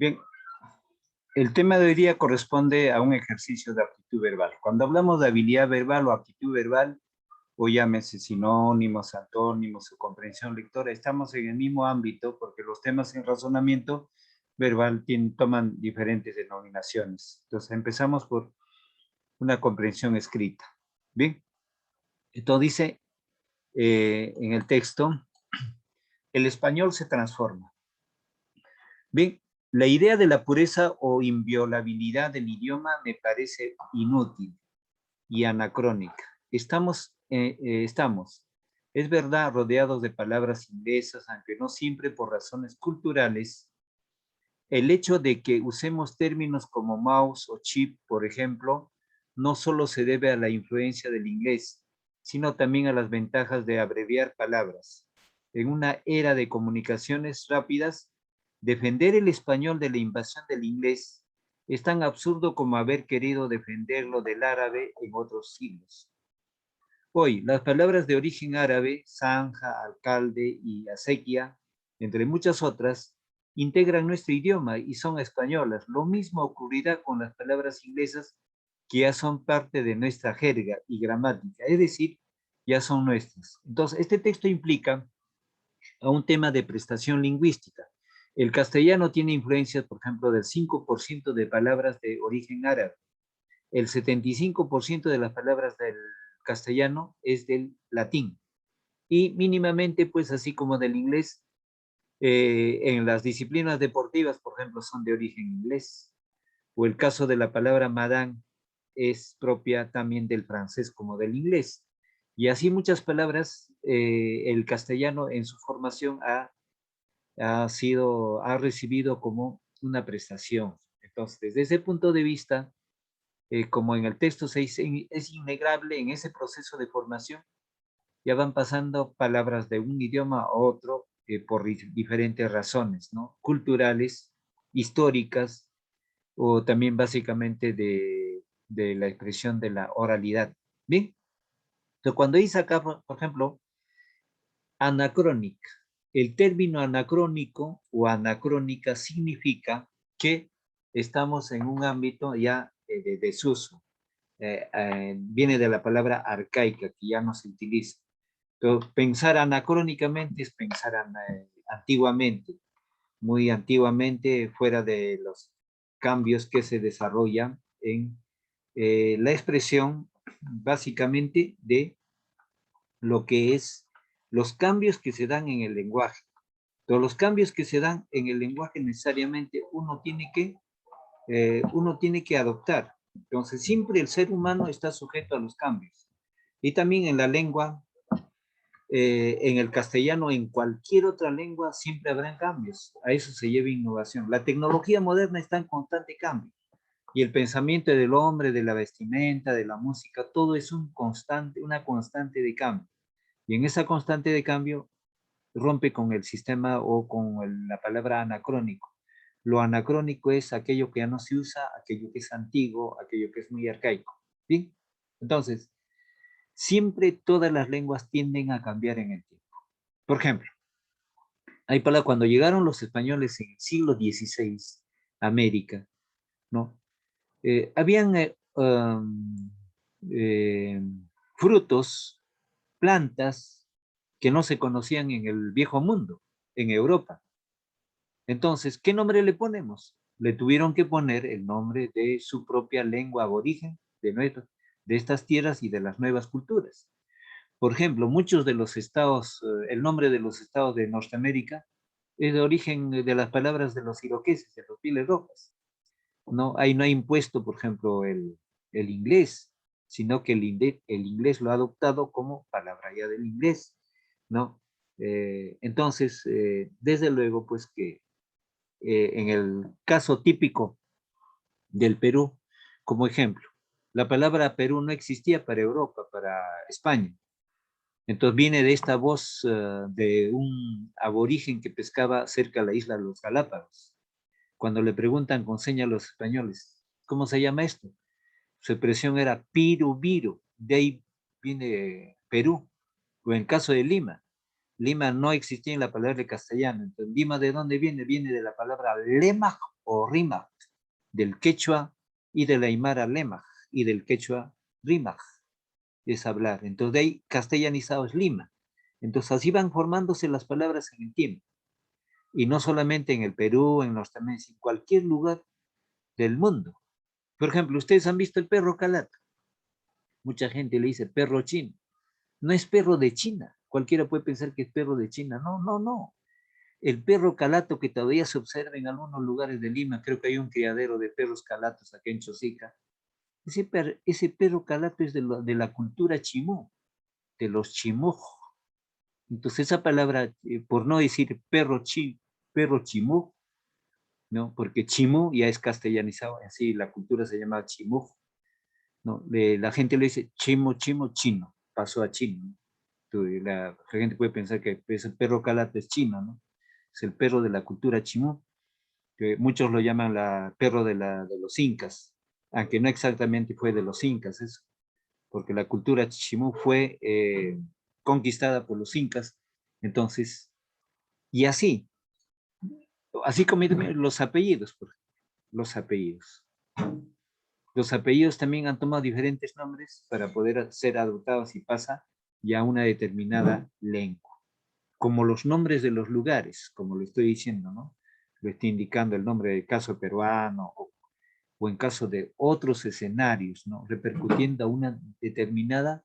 Bien, el tema de hoy día corresponde a un ejercicio de aptitud verbal. Cuando hablamos de habilidad verbal o aptitud verbal, o llámese sinónimos, antónimos o comprensión lectora, estamos en el mismo ámbito porque los temas en razonamiento verbal toman diferentes denominaciones. Entonces empezamos por una comprensión escrita. Bien, entonces dice en el texto, el español se transforma. Bien, la idea de la pureza o inviolabilidad del idioma me parece inútil y anacrónica. Estamos, es verdad, rodeados de palabras inglesas, aunque no siempre por razones culturales. El hecho de que usemos términos como mouse o chip, por ejemplo, no solo se debe a la influencia del inglés, sino también a las ventajas de abreviar palabras. En una era de comunicaciones rápidas, defender el español de la invasión del inglés es tan absurdo como haber querido defenderlo del árabe en otros siglos. Hoy, las palabras de origen árabe, zanja, alcalde y acequia, entre muchas otras, integran nuestro idioma y son españolas. Lo mismo ocurrirá con las palabras inglesas que ya son parte de nuestra jerga y gramática, es decir, ya son nuestras. Entonces, este texto implica a un tema de prestación lingüística. El castellano tiene influencias, por ejemplo, del 5% de palabras de origen árabe. El 75% de las palabras del castellano es del latín. Y mínimamente, pues así como del inglés, en las disciplinas deportivas, por ejemplo, son de origen inglés. O el caso de la palabra madame es propia también del francés como del inglés. Y así muchas palabras, el castellano en su formación ha recibido como una prestación. Entonces, desde ese punto de vista, como en el texto se dice, es innegable en ese proceso de formación, ya van pasando palabras de un idioma a otro por diferentes razones, ¿no? Culturales, históricas, o también básicamente de la expresión de la oralidad. Bien, entonces cuando dice acá, por ejemplo, anacrónica, el término anacrónico o anacrónica significa que estamos en un ámbito ya de desuso. Viene de la palabra arcaica, que ya no se utiliza. Pero pensar anacrónicamente es pensar antiguamente, muy antiguamente, fuera de los cambios que se desarrollan en la expresión básicamente de lo que es los cambios que se dan en el lenguaje. Todos los cambios que se dan en el lenguaje necesariamente uno tiene que adoptar. Entonces, siempre el ser humano está sujeto a los cambios. Y también en la lengua, en el castellano, en cualquier otra lengua, siempre habrán cambios. A eso se lleva innovación. La tecnología moderna está en constante cambio. Y el pensamiento del hombre, de la vestimenta, de la música, todo es una constante de cambio. Y en esa constante de cambio rompe con el sistema o con la palabra anacrónico. Lo anacrónico es aquello que ya no se usa, aquello que es antiguo, aquello que es muy arcaico. ¿Sí? Entonces, siempre todas las lenguas tienden a cambiar en el tiempo. Por ejemplo, cuando llegaron los españoles en el siglo XVI a América, ¿no? Habían eh, frutos, plantas que no se conocían en el viejo mundo, en Europa. Entonces, ¿qué nombre le ponemos? Le tuvieron que poner el nombre de su propia lengua aborigen, de estas tierras y de las nuevas culturas. Por ejemplo, muchos de los estados, el nombre de los estados de Norteamérica es de origen de las palabras de los iroqueses, de los pieles rojas. No, ahí no ha impuesto, por ejemplo, el inglés, sino que el inglés lo ha adoptado como palabra ya del inglés, ¿no? Entonces, desde luego, pues que en el caso típico del Perú, como ejemplo, la palabra Perú no existía para Europa, para España. Entonces viene de esta voz de un aborigen que pescaba cerca de la isla de los Galápagos. Cuando le preguntan con señas a los españoles, ¿cómo se llama esto? Su expresión era pirubiru, de ahí viene Perú, o en caso de Lima. Lima no existía en la palabra de castellano, entonces Lima ¿de dónde viene? Viene de la palabra lema, o Rimaj, del quechua y de la aymara Lemaj, y del quechua Rimaj, es hablar. Entonces de ahí castellanizado es Lima. Entonces así van formándose las palabras en el tiempo. Y no solamente en el Perú, en Norteamérica, en cualquier lugar del mundo. Por ejemplo, ustedes han visto el perro calato. Mucha gente le dice perro chino. No es perro de China. Cualquiera puede pensar que es perro de China. No, no, no. El perro calato que todavía se observa en algunos lugares de Lima, creo que hay un criadero de perros calatos aquí en Chosica. Ese perro calato es de la cultura chimú, de los chimujos. Entonces esa palabra, por no decir perro chimú, ¿no? Porque chimú ya es castellanizado, en sí la cultura se llama chimú, ¿no? La gente le dice chimo, chimo, chino, pasó a chino, ¿no? Entonces, la gente puede pensar que ese perro calato es chino, ¿no? Es el perro de la cultura chimú, que muchos lo llaman perro de los incas, aunque no exactamente fue de los incas eso, porque la cultura chimú fue conquistada por los incas, entonces, y así como los apellidos, por ejemplo, los apellidos. Los apellidos también han tomado diferentes nombres para poder ser adoptados y pasa ya a una determinada lengua. Como los nombres de los lugares, como lo estoy diciendo, ¿no? Lo estoy indicando el nombre del caso peruano o en caso de otros escenarios, ¿no? Repercutiendo a una determinada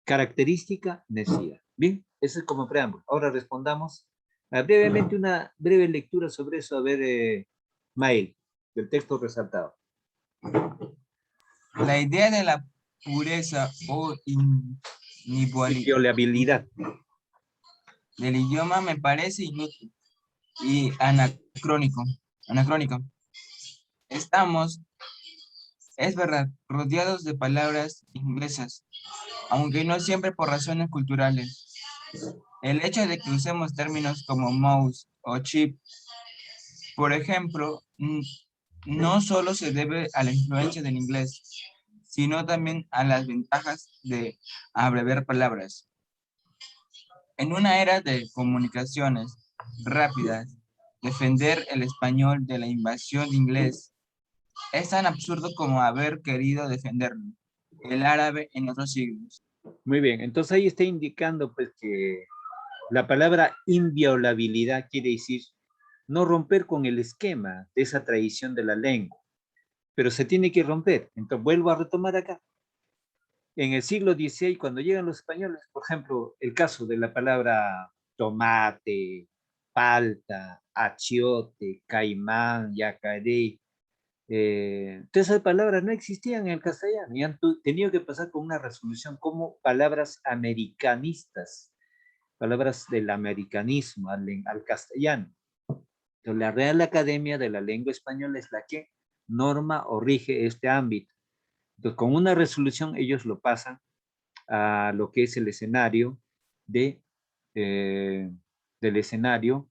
característica necesidad. Bien, eso es como preámbulo. Ahora respondamos brevemente una breve lectura sobre eso. A ver, Mael, del texto resaltado. La idea de la pureza o Inviolabilidad del idioma me parece inútil y anacrónico. Estamos, es verdad, rodeados de palabras inglesas, aunque no siempre por razones culturales. El hecho de que usemos términos como mouse o chip, por ejemplo, no solo se debe a la influencia del inglés, sino también a las ventajas de abreviar palabras. En una era de comunicaciones rápidas, defender el español de la invasión de inglés es tan absurdo como haber querido defender el árabe en otros siglos. Muy bien, entonces ahí está indicando pues que la palabra inviolabilidad quiere decir no romper con el esquema de esa tradición de la lengua, pero se tiene que romper. Entonces vuelvo a retomar acá. En el siglo XVI, cuando llegan los españoles, por ejemplo, el caso de la palabra tomate, palta, achiote, caimán, yacaré, todas esas palabras no existían en el castellano y han tenido que pasar con una resolución como palabras americanistas, palabras del americanismo al castellano. Entonces, la Real Academia de la Lengua Española es la que norma o rige este ámbito. Entonces, con una resolución ellos lo pasan a lo que es el escenario de, del escenario,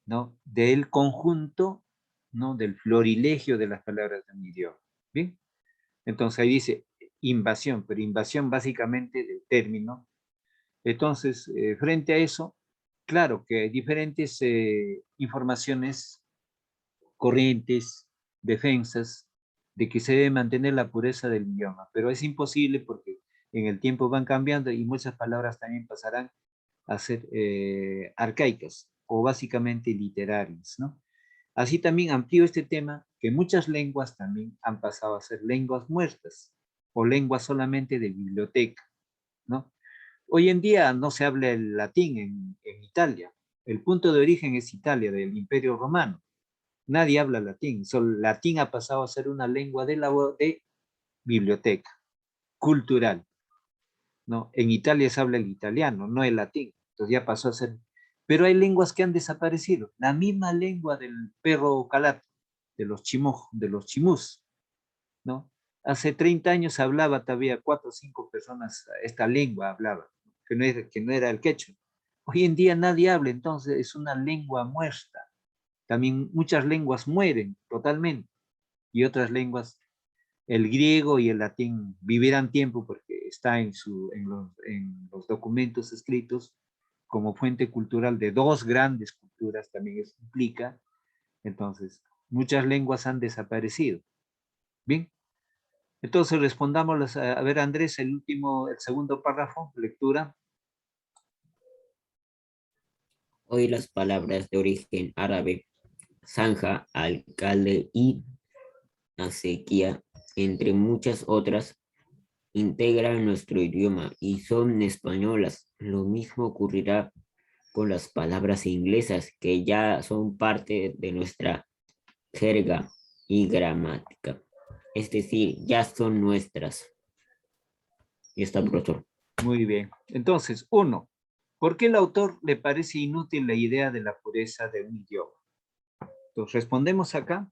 ¿no? Del conjunto, ¿no? Del florilegio de las palabras de un idioma. ¿Bien? Entonces ahí dice invasión, pero invasión básicamente del término. Entonces, frente a eso, claro que hay diferentes informaciones, corrientes, defensas, de que se debe mantener la pureza del idioma, pero es imposible porque en el tiempo van cambiando y muchas palabras también pasarán a ser arcaicas o básicamente literarias, ¿no? Así también amplío este tema que muchas lenguas también han pasado a ser lenguas muertas o lenguas solamente de biblioteca, ¿no? Hoy en día no se habla el latín en Italia. El punto de origen es Italia, del Imperio Romano. Nadie habla latín. Solo latín ha pasado a ser una lengua de biblioteca, cultural, ¿no? En Italia se habla el italiano, no el latín. Entonces ya pasó a ser. Pero hay lenguas que han desaparecido. La misma lengua del perro calato, de los chimús, ¿no? Hace 30 años hablaba todavía 4 o 5 personas esta lengua hablaba, que no era el quechua. Hoy en día nadie habla, entonces es una lengua muerta. También muchas lenguas mueren totalmente y otras lenguas, el griego y el latín, vivirán tiempo porque está en los documentos escritos como fuente cultural de dos grandes culturas, también eso implica. Entonces, Muchas lenguas han desaparecido. Bien. Entonces respondamos, a ver, Andrés, el segundo párrafo, lectura. Hoy las palabras de origen árabe, zanja, alcalde y acequia, entre muchas otras, integran nuestro idioma y son españolas. Lo mismo ocurrirá con las palabras inglesas, que ya son parte de nuestra jerga y gramática. Es decir, ya son nuestras. Y está, profesor. Muy bien. Entonces, 1. ¿Por qué el autor le parece inútil la idea de la pureza de un idioma? Entonces, respondemos acá.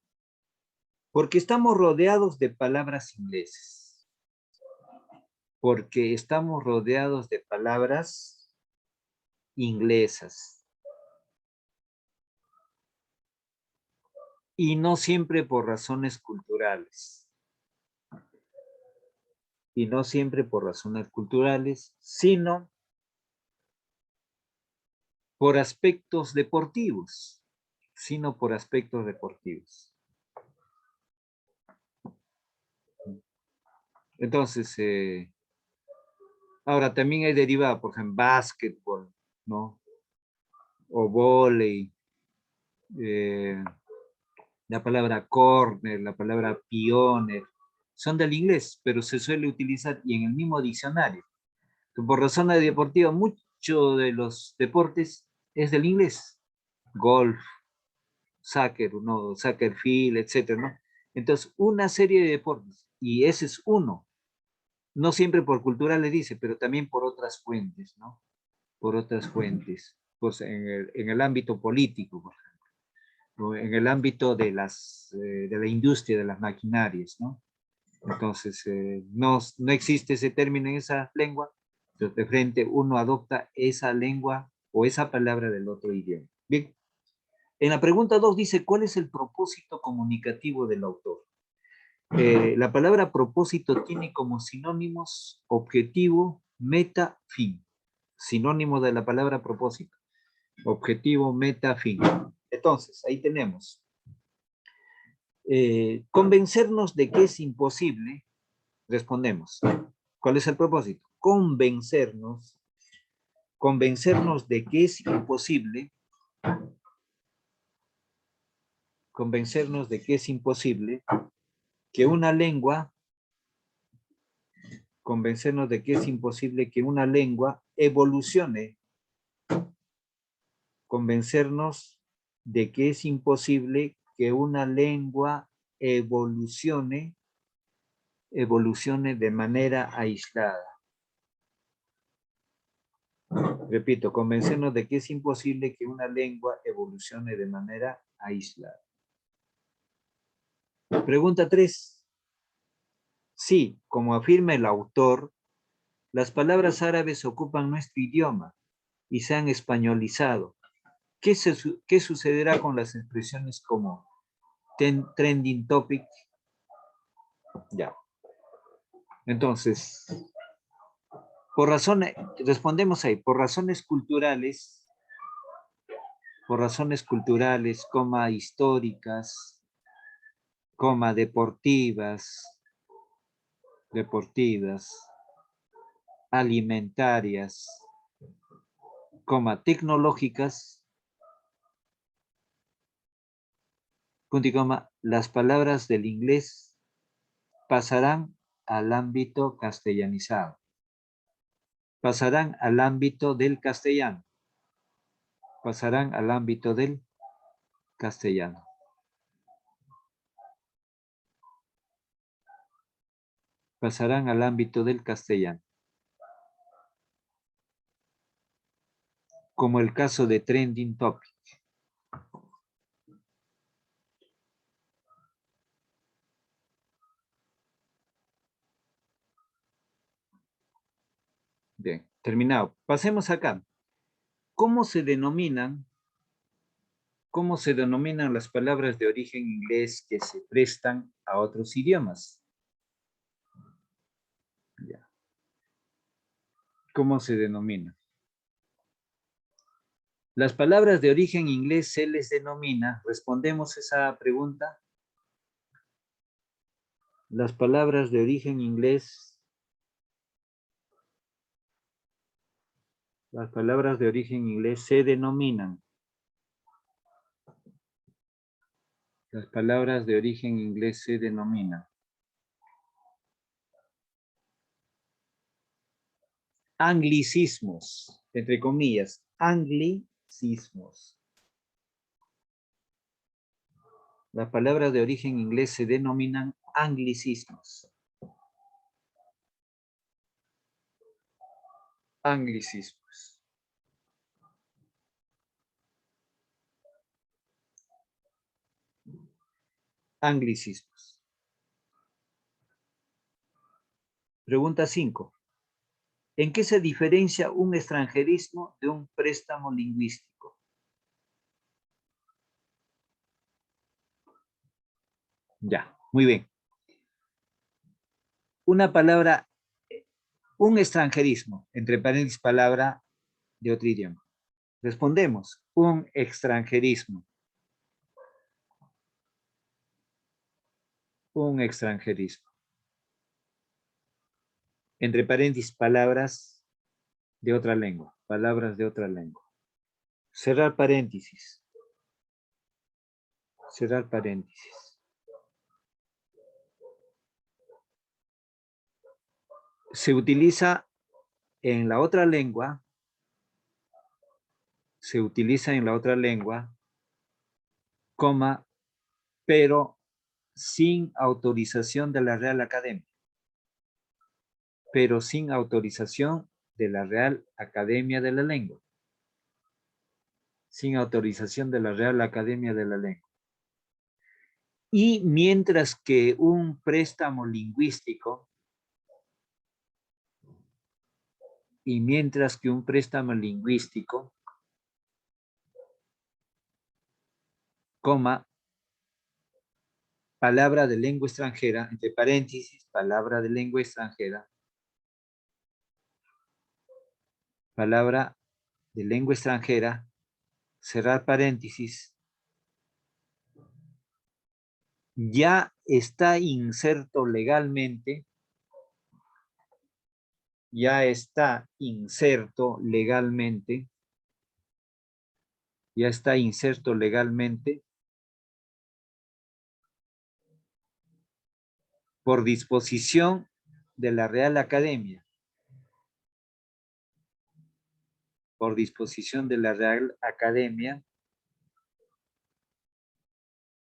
Porque estamos rodeados de palabras inglesas. Porque estamos rodeados de palabras inglesas. Y no siempre por razones culturales. Y no siempre por razones culturales, sino por aspectos deportivos. Sino por aspectos deportivos. Entonces, ahora también hay derivados, por ejemplo, básquetbol, ¿no? O vóley, la palabra corner, la palabra pioner, son del inglés, pero se suele utilizar y en el mismo diccionario. Por razones deportivas, mucho de los deportes es del inglés. Golf, soccer, ¿no? Soccer field, etcétera, ¿no? Entonces, una serie de deportes, y ese es uno. No siempre por cultura le dice, pero también por otras fuentes, ¿no? Por otras fuentes, pues en el ámbito político, por ejemplo, ¿no? En el ámbito de la industria, de las maquinarias, ¿no? Entonces, no existe ese término en esa lengua, entonces de frente uno adopta esa lengua o esa palabra del otro idioma. Bien, en la pregunta 2 dice, ¿cuál es el propósito comunicativo del autor? La palabra propósito tiene como sinónimos objetivo, meta, fin. Sinónimo de la palabra propósito. Objetivo, meta, fin. Entonces, ahí tenemos. Convencernos de que es imposible, respondemos. ¿Cuál es el propósito? Convencernos de que es imposible, convencernos de que es imposible que una lengua, convencernos de que es imposible que una lengua evolucione, convencernos de que es imposible que una lengua evolucione de manera aislada. Repito, convencernos de que es imposible que una lengua evolucione de manera aislada. Pregunta 3. Sí, como afirma el autor, las palabras árabes ocupan nuestro idioma y se han españolizado. ¿Qué sucederá con las expresiones como trending topic? Ya. Entonces, respondemos ahí, por razones culturales, históricas, deportivas, alimentarias, tecnológicas, punto y coma, las palabras del inglés pasarán al ámbito castellanizado. Pasarán al ámbito del castellano. Pasarán al ámbito del castellano. Pasarán al ámbito del castellano. Como el caso de trending topic. Bien, terminado. Pasemos acá. ¿Cómo se denominan las palabras de origen inglés que se prestan a otros idiomas? Ya. ¿Cómo se denomina? Las palabras de origen inglés se les denomina, respondemos esa pregunta. Las palabras de origen inglés, se denominan. Las palabras de origen inglés se denominan anglicismos, entre comillas, anglicismos. Las palabras de origen inglés se denominan anglicismos. Anglicismos. Anglicismos. Pregunta 5. ¿En qué se diferencia un extranjerismo de un préstamo lingüístico? Ya, muy bien. Una palabra, un extranjerismo, entre paréntesis, palabra de otro idioma. Respondemos, un extranjerismo. Un extranjerismo. Entre paréntesis, palabras de otra lengua. Palabras de otra lengua. Cerrar paréntesis. Cerrar paréntesis. Se utiliza en la otra lengua. Se utiliza en la otra lengua, coma, pero sin autorización de la Real Academia. Pero sin autorización de la Real Academia de la Lengua. Sin autorización de la Real Academia de la Lengua. Y mientras que un préstamo lingüístico, coma, palabra de lengua extranjera, entre paréntesis, palabra de lengua extranjera, palabra de lengua extranjera, cerrar paréntesis, ya está inserto legalmente, por disposición de la Real Academia. Por disposición de la Real Academia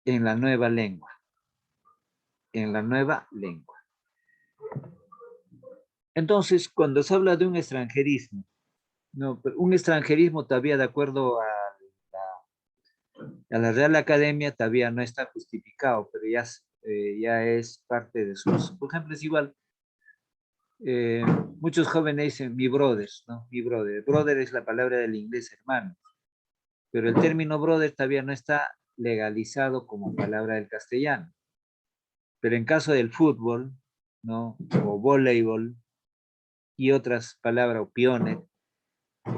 en la nueva lengua. En la nueva lengua. Entonces, cuando se habla de un extranjerismo, no, pero un extranjerismo todavía de acuerdo a la Real Academia todavía no está justificado, pero ya es parte de sus... Por ejemplo, es igual, muchos jóvenes dicen mi brother, ¿no? Mi brother. Brother es la palabra del inglés hermano, pero el término brother todavía no está legalizado como palabra del castellano. Pero en caso del fútbol, ¿no? O voleibol y otras palabras, o piones,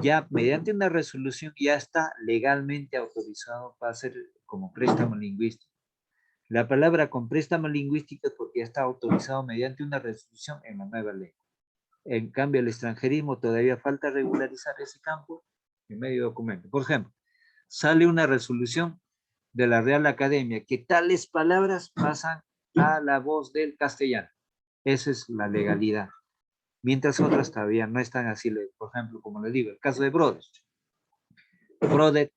ya mediante una resolución ya está legalmente autorizado para hacer como préstamo lingüístico. La palabra con préstamo lingüístico es porque ya está autorizado mediante una resolución en la nueva ley. En cambio, el extranjerismo todavía falta regularizar ese campo en medio documento. Por ejemplo, sale una resolución de la Real Academia que tales palabras pasan a la voz del castellano. Esa es la legalidad. Mientras otras todavía no están así, por ejemplo, como le digo, el caso de brother. Brother,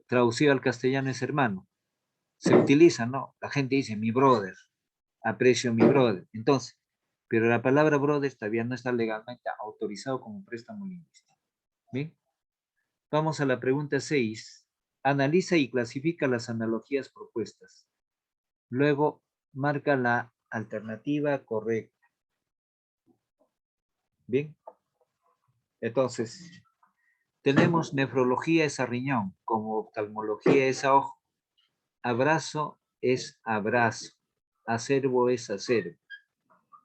traducido al castellano es hermano. Se utiliza, ¿no? La gente dice mi brother, aprecio mi brother. Entonces, pero la palabra brother todavía no está legalmente autorizado como préstamo lingüístico. ¿Bien? Vamos a la pregunta 6. Analiza y clasifica las analogías propuestas. Luego, marca la alternativa correcta. Bien. Entonces, tenemos nefrología es a riñón, como oftalmología es a ojo. Abrazo es abrazo. Acervo es acervo.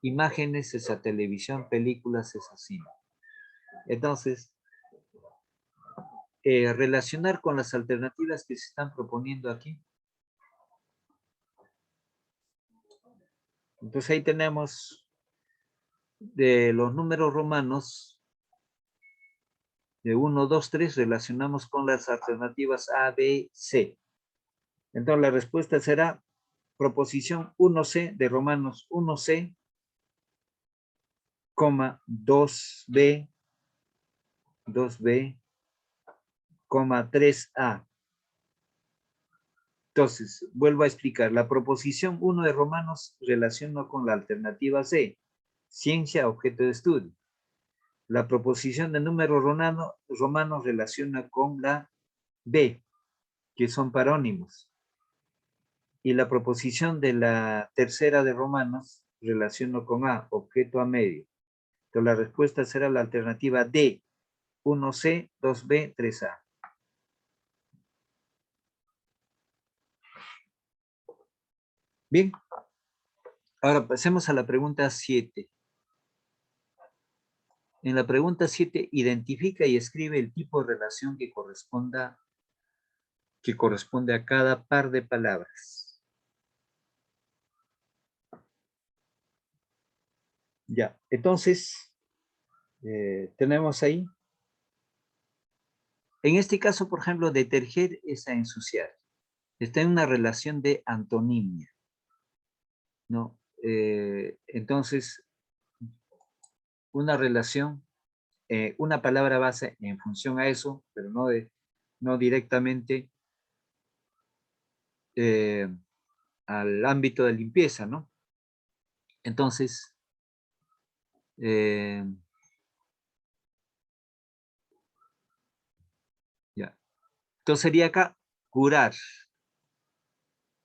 Imágenes es a televisión, películas es a cine. Entonces, relacionar con las alternativas que se están proponiendo aquí. Entonces ahí tenemos de los números romanos de 1, 2, 3, relacionamos con las alternativas A, B, C. Entonces la respuesta será proposición 1C de Romanos 1C, 2B, 2B, 3A. Entonces, vuelvo a explicar. La proposición 1 de Romanos relaciona con la alternativa C, ciencia, objeto de estudio. La proposición de número romano relaciona con la B, que son parónimos. Y la proposición de la tercera de Romanos relaciona con A, objeto a medio. Entonces, la respuesta será la alternativa D, 1C, 2B, 3A. Bien, ahora pasemos a la pregunta 7. En la pregunta 7, identifica y escribe el tipo de relación que corresponde a cada par de palabras. Ya, entonces, tenemos ahí. En este caso, por ejemplo, deterger es a ensuciar. Está en una relación de antonimia, ¿no? Entonces, una relación, una palabra base en función a eso, pero no directamente al ámbito de limpieza, ¿no? Entonces, ya. Entonces sería acá curar.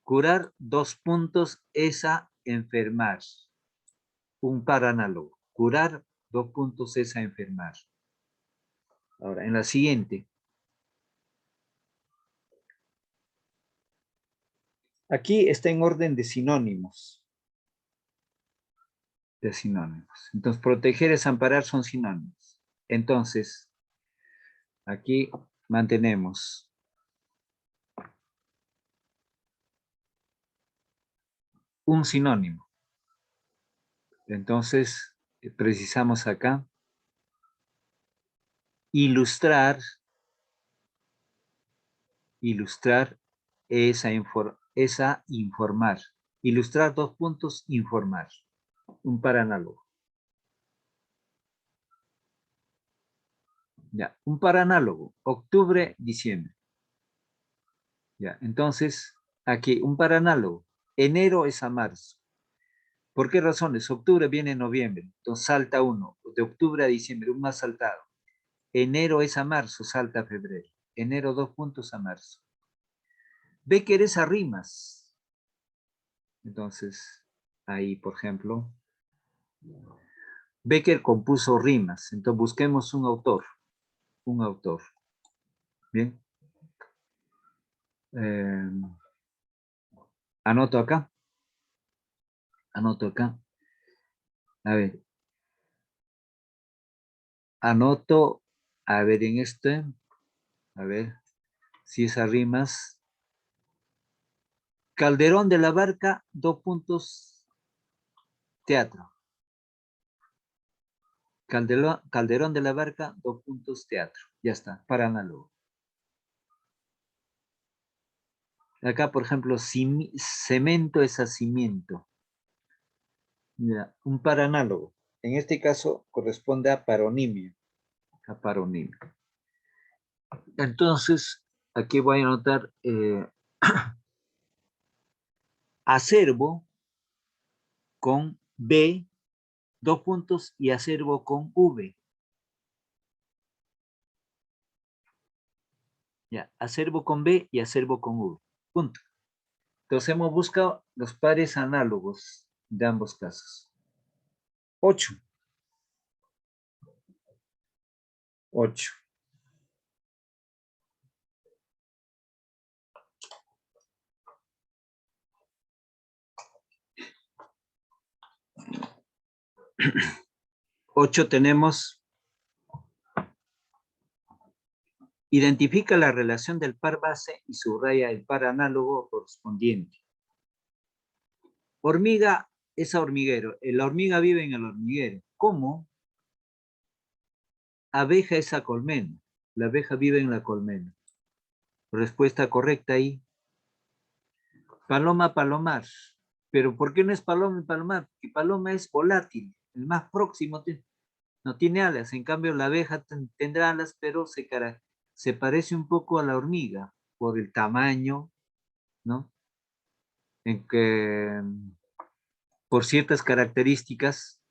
Curar, 2 puntos, es a enfermar. Un par análogo. Curar, 2 puntos, es a enfermar. Ahora, en la siguiente. Aquí está en orden de sinónimos. De sinónimos. Entonces, proteger es amparar, son sinónimos. Entonces, aquí mantenemos un sinónimo. Entonces, precisamos acá ilustrar es a informar. Ilustrar, 2 puntos, informar. Un par análogo. Ya, un par análogo. Octubre, diciembre. Ya, entonces, aquí, un par análogo. Enero es a marzo. ¿Por qué razones? Octubre viene en noviembre. Entonces salta uno. De octubre a diciembre, un más saltado. Enero es a marzo, salta a febrero. Enero, 2 puntos, a marzo. Becker es a rimas. Entonces, ahí, por ejemplo, Becker compuso rimas. Entonces, busquemos un autor. Un autor. Bien. Anoto acá. Anoto acá. A ver. Anoto, a ver, en este. A ver, si esas rimas. Calderón de la Barca, 2 puntos, teatro. Calderón de la Barca, 2 puntos, teatro. Ya está, para análogo. Acá, por ejemplo, cemento es a cimiento. Ya, un par análogo. En este caso corresponde a paronimio. A paronimio. Entonces, aquí voy a anotar acervo con B, 2 puntos, y acervo con V. Ya, acervo con B y acervo con V. Punto. Entonces hemos buscado los pares análogos de ambos casos. 8. 8.8 tenemos Identifica la relación del par base y subraya el par análogo correspondiente. Hormiga es hormiguero. La hormiga vive en el hormiguero. ¿Cómo? Abeja es a colmena. La abeja vive en la colmena. Respuesta correcta ahí. Paloma, palomar. Pero ¿por qué no es paloma y palomar? Porque paloma es volátil. El más próximo no tiene alas. En cambio, la abeja tendrá alas, pero se parece un poco a la hormiga por el tamaño, ¿no? En que, por ciertas características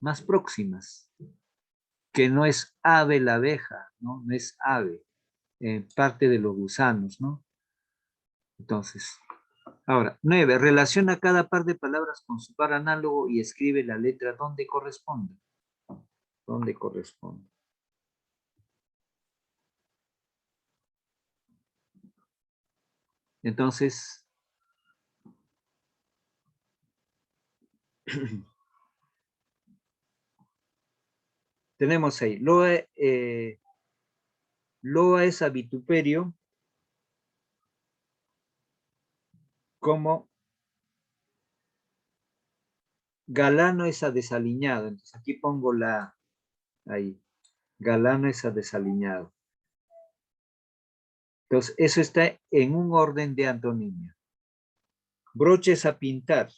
más próximas, que no es ave la abeja, ¿no? No es ave, parte de los gusanos, ¿no? Entonces, ahora, 9. Relaciona cada par de palabras con su par análogo y escribe la letra donde corresponde. Donde corresponde. Entonces, tenemos ahí, loa es a vituperio como galano es a desaliñado. Entonces aquí pongo la, ahí, galano es a desaliñado. Entonces eso está en un orden de antonimia. Broches a pintar.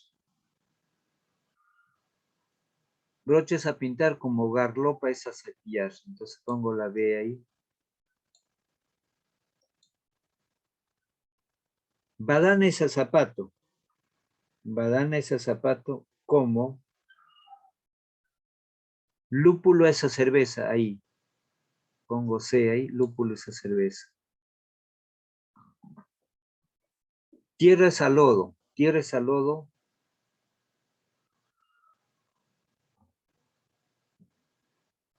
Broches a pintar como garlopa es a cepillar. Entonces pongo la B ahí. Badana es a zapato. Badana es a zapato como lúpulo es a cerveza. Ahí. Pongo C ahí. Lúpulo es a cerveza. Tierra es a lodo. Tierra es a lodo.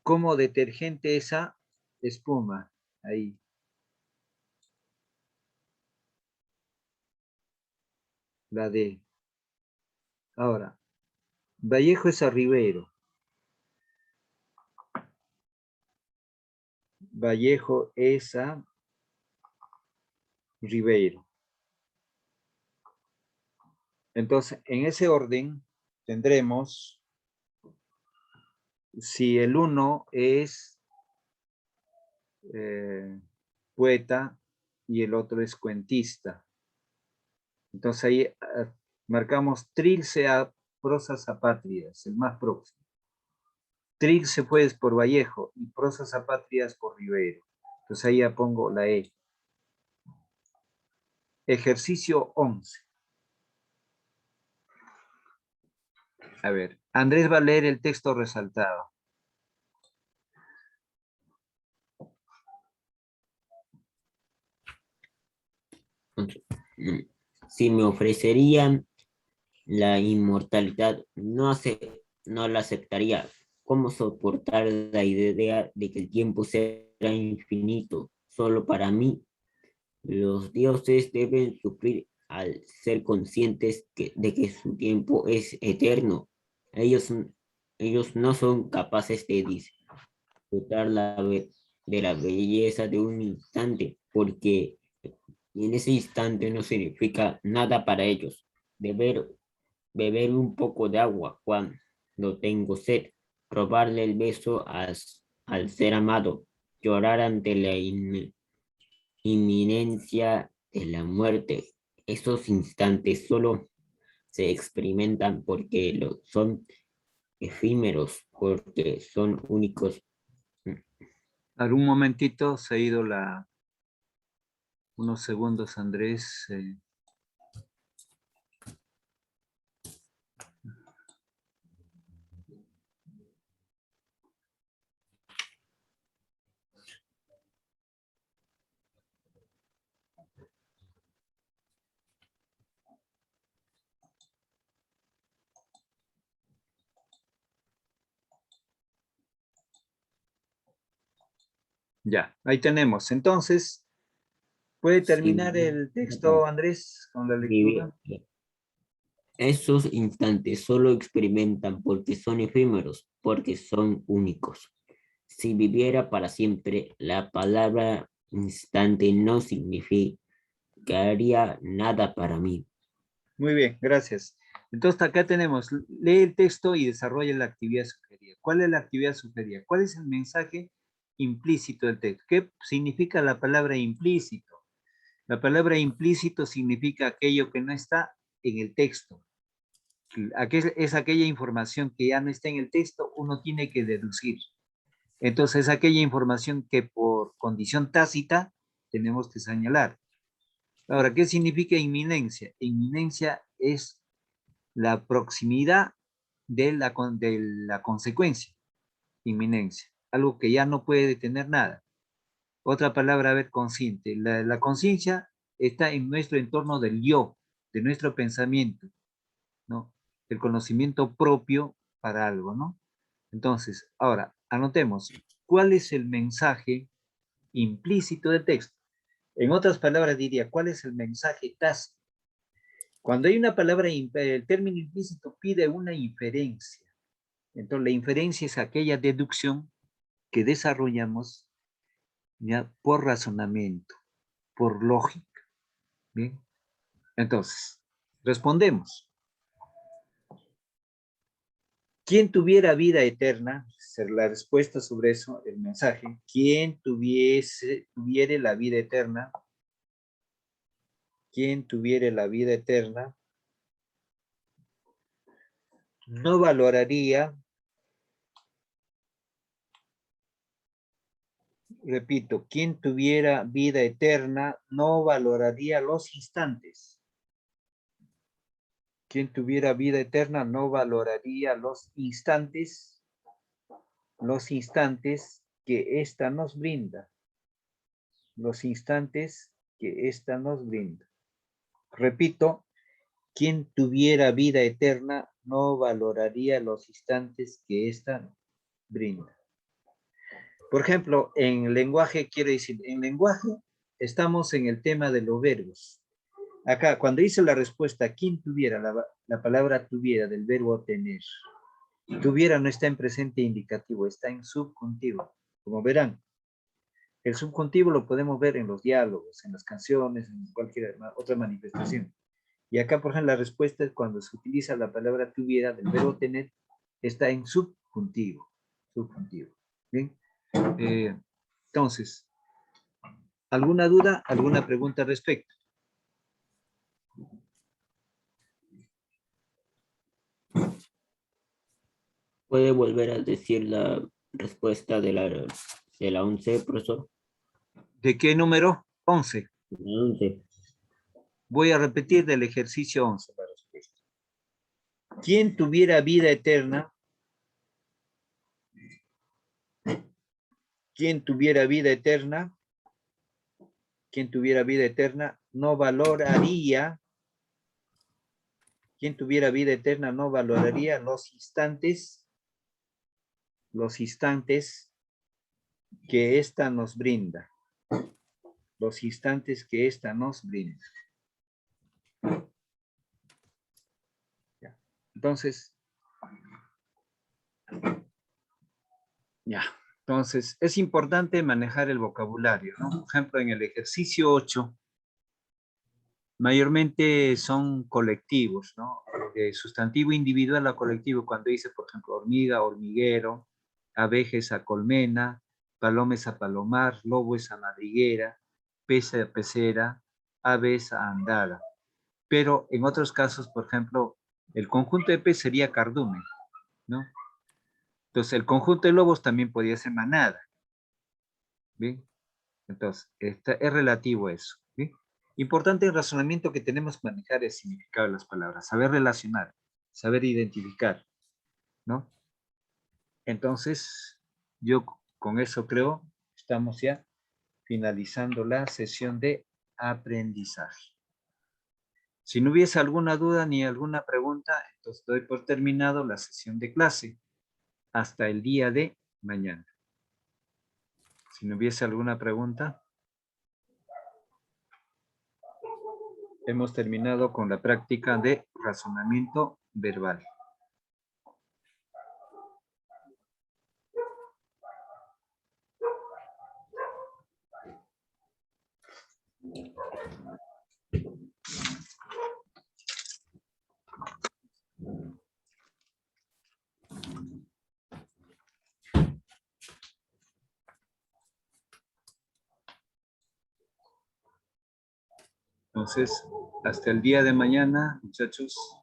Como detergente esa espuma. Ahí. La D. Ahora, Vallejo es a Rivero. Vallejo es a Ribeiro. Entonces, en ese orden tendremos, si el uno es poeta y el otro es cuentista. Entonces ahí marcamos trilce a prosas apátridas, el más próximo. Trilce pues por Vallejo y prosas apátridas por Ribeiro. Entonces ahí ya pongo la E. Ejercicio 11. A ver, Andrés va a leer el texto resaltado. Si me ofrecerían la inmortalidad, no la aceptaría. ¿Cómo soportar la idea de que el tiempo será infinito solo para mí? Los dioses deben sufrir al ser conscientes de que su tiempo es eterno. Ellos, ellos no son capaces de disfrutar de la belleza de un instante, porque en ese instante no significa nada para ellos. Beber un poco de agua cuando tengo sed, robarle el beso al ser amado, llorar ante la inminencia de la muerte. Esos instantes solo se experimentan porque son efímeros, porque son únicos. Algún momentito se ha ido unos segundos, Andrés. Ya, ahí tenemos. Entonces, ¿puede terminar el texto, Andrés, con la lectura? Esos instantes solo experimentan porque son efímeros, porque son únicos. Si viviera para siempre, la palabra instante no significaría nada para mí. Muy bien, gracias. Entonces acá tenemos, lee el texto y desarrolla la actividad sugerida. ¿Cuál es la actividad sugerida? ¿Cuál es el mensaje implícito del texto? ¿Qué significa la palabra implícito? La palabra implícito significa aquello que no está en el texto. Es aquella información que ya no está en el texto, uno tiene que deducir. Entonces es aquella información que por condición tácita tenemos que señalar. Ahora, ¿qué significa inminencia? Inminencia es la proximidad de la consecuencia, inminencia, algo que ya no puede detener nada. Otra palabra, a ver, consciente. La conciencia está en nuestro entorno del yo, de nuestro pensamiento, ¿no? El conocimiento propio para algo, ¿no? Entonces, ahora, anotemos, ¿cuál es el mensaje implícito del texto? En otras palabras diría, ¿cuál es el mensaje tácito? Cuando hay una palabra, el término implícito pide una inferencia. Entonces, la inferencia es aquella deducción que desarrollamos ya por razonamiento, por lógica. ¿Bien? Entonces, respondemos. ¿Quién tuviera vida eterna? Ser la respuesta sobre eso, el mensaje. ¿Quién tuviera la vida eterna? ¿Quién tuviera la vida eterna? No valoraría, repito, quien tuviera vida eterna no valoraría los instantes. Quien tuviera vida eterna no valoraría los instantes que ésta nos brinda. Los instantes que ésta nos brinda. Repito, quien tuviera vida eterna no valoraría los instantes que ésta brinda. Por ejemplo, en lenguaje, quiero decir, en lenguaje estamos en el tema de los verbos. Acá, cuando dice la respuesta, ¿quién tuviera? La palabra tuviera del verbo tener. Tuviera no está en presente indicativo, está en subjuntivo. Como verán, el subjuntivo lo podemos ver en los diálogos, en las canciones, en cualquier otra manifestación. Y acá, por ejemplo, la respuesta es cuando se utiliza la palabra tuviera del verbo tener, está en subjuntivo. Subjuntivo. ¿Bien? Entonces, ¿alguna duda, alguna pregunta al respecto? ¿Puede volver a decir la respuesta de la 11, profesor? ¿De qué número? 11. La 11. Voy a repetir del ejercicio 11 la respuesta. ¿Quién tuviera vida eterna? ¿Quién tuviera vida eterna? ¿Quién tuviera vida eterna? No valoraría. ¿Quién tuviera vida eterna no valoraría los instantes que ésta nos brinda? Los instantes que ésta nos brinda. Ya. Entonces, ya. Entonces, es importante manejar el vocabulario, ¿no? Por ejemplo, en el ejercicio 8, mayormente son colectivos, ¿no? De sustantivo individual a colectivo, cuando dice, por ejemplo, hormiga, hormiguero, abeja a colmena, paloma a palomar, lobo a madriguera, pez a pecera, ave a andada. Pero en otros casos, por ejemplo, el conjunto de pez sería cardumen, ¿no? Entonces, el conjunto de lobos también podría ser manada. ¿Bien? Entonces, es relativo a eso. ¿Bien? Importante el razonamiento que tenemos que manejar el significado de las palabras, saber relacionar, saber identificar, ¿no? Entonces, yo con eso creo, estamos ya finalizando la sesión de aprendizaje. Si no hubiese alguna duda ni alguna pregunta, entonces doy por terminado la sesión de clase hasta el día de mañana. Si no hubiese alguna pregunta, hemos terminado con la práctica de razonamiento verbal. Entonces, hasta el día de mañana, muchachos.